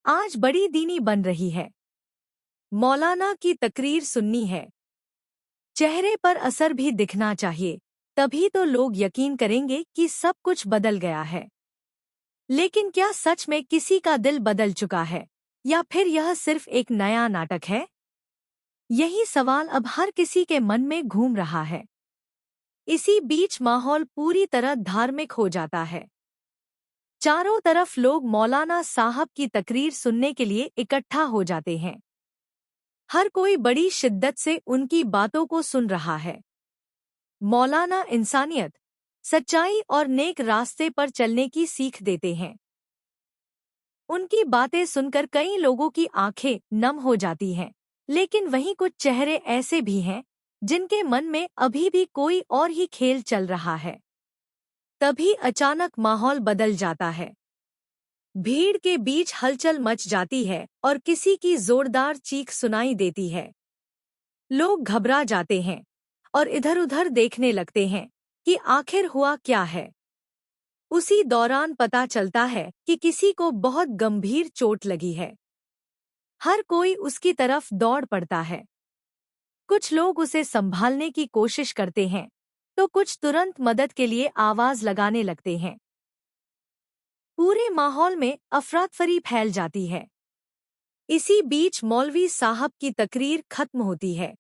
आज बड़ी दीनी बन रही है। मौलाना की तकरीर सुननी है। चेहरे पर असर भी दिखना चाहिए, तभी तो लोग यकीन करेंगे कि सब कुछ बदल गया है। लेकिन क्या सच में किसी का दिल बदल चुका है, या फिर यह सिर्फ एक नया नाटक है? यही सवाल अब हर किसी के मन में घूम रहा है। इसी बीच माहौल पूरी तरह धार्मिक हो जाता है। चारों तरफ लोग मौलाना साहब की तकरीर सुनने के लिए इकट्ठा हो जाते हैं। हर कोई बड़ी शिद्दत से उनकी बातों को सुन रहा है। मौलाना इंसानियत, सच्चाई और नेक रास्ते पर चलने की सीख देते हैं। उनकी बातें सुनकर कई लोगों की आंखें नम हो जाती हैं, लेकिन वहीं कुछ चेहरे ऐसे भी हैं जिनके मन में अभी भी कोई और ही खेल चल रहा है। तभी अचानक माहौल बदल जाता है। भीड़ के बीच हलचल मच जाती है और किसी की जोरदार चीख सुनाई देती है। लोग घबरा जाते हैं और इधर-उधर देखने लगते हैं कि आखिर हुआ क्या है। उसी दौरान पता चलता है कि किसी को बहुत गंभीर चोट लगी है। हर कोई उसकी तरफ दौड़ पड़ता है। कुछ लोग उसे संभालने की कोशिश करते हैं, तो कुछ तुरंत मदद के लिए आवाज लगाने लगते हैं। पूरे माहौल में अफरा-तफरी फैल जाती है। इसी बीच मौलवी साहब की तकरीर खत्म होती है।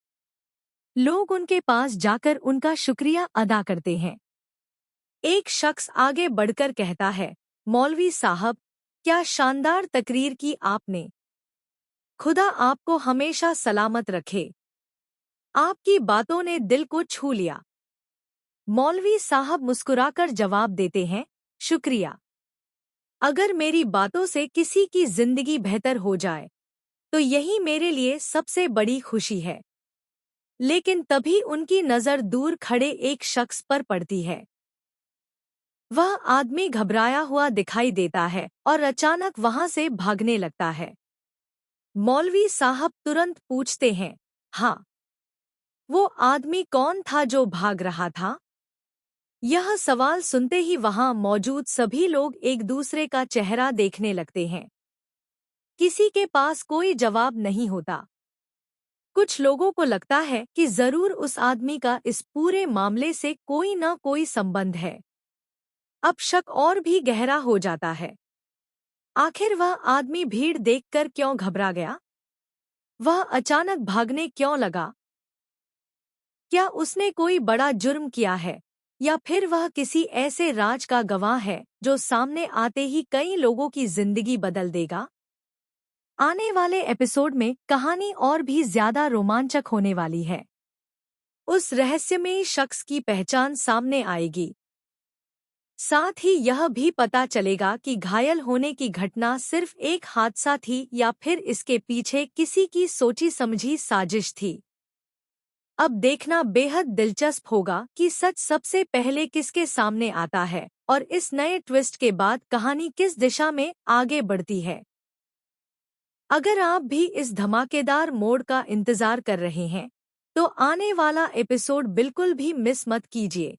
लोग उनके पास जाकर उनका शुक्रिया अदा करते हैं। एक शख्स आगे बढ़कर कहता है, मौलवी साहब, क्या शानदार तकरीर की आपने। खुदा आपको हमेशा सलामत रखे। आपकी बातों ने दिल को छू लिया। मौलवी साहब मुस्कुराकर जवाब देते हैं, शुक्रिया। अगर मेरी बातों से किसी की जिंदगी बेहतर हो जाए, तो यही मेरे लिए सबसे बड़ी खुशी है। लेकिन तभी उनकी नज़र दूर खड़े एक शख्स पर पड़ती है। वह आदमी घबराया हुआ दिखाई देता है और अचानक वहां से भागने लगता है। मौलवी साहब तुरंत पूछते हैं, हाँ, वो आदमी कौन था जो भाग रहा था? यह सवाल सुनते ही वहां मौजूद सभी लोग एक दूसरे का चेहरा देखने लगते हैं। किसी के पास कोई जवाब नहीं होता। कुछ लोगों को लगता है कि जरूर उस आदमी का इस पूरे मामले से कोई न कोई संबंध है। अब शक और भी गहरा हो जाता है। आखिर वह आदमी भीड़ देखकर क्यों घबरा गया? वह अचानक भागने क्यों लगा? क्या उसने कोई बड़ा जुर्म किया है, या फिर वह किसी ऐसे राज का गवाह है जो सामने आते ही कई लोगों की जिंदगी बदल देगा? आने वाले एपिसोड में कहानी और भी ज्यादा रोमांचक होने वाली है। उस रहस्यमयी शख्स की पहचान सामने आएगी। साथ ही यह भी पता चलेगा कि घायल होने की घटना सिर्फ एक हादसा थी या फिर इसके पीछे किसी की सोची समझी साजिश थी। अब देखना बेहद दिलचस्प होगा कि सच सबसे पहले किसके सामने आता है और इस नए ट्विस्ट के बाद कहानी किस दिशा में आगे बढ़ती है। अगर आप भी इस धमाकेदार मोड़ का इंतजार कर रहे हैं, तो आने वाला एपिसोड बिल्कुल भी मिस मत कीजिए।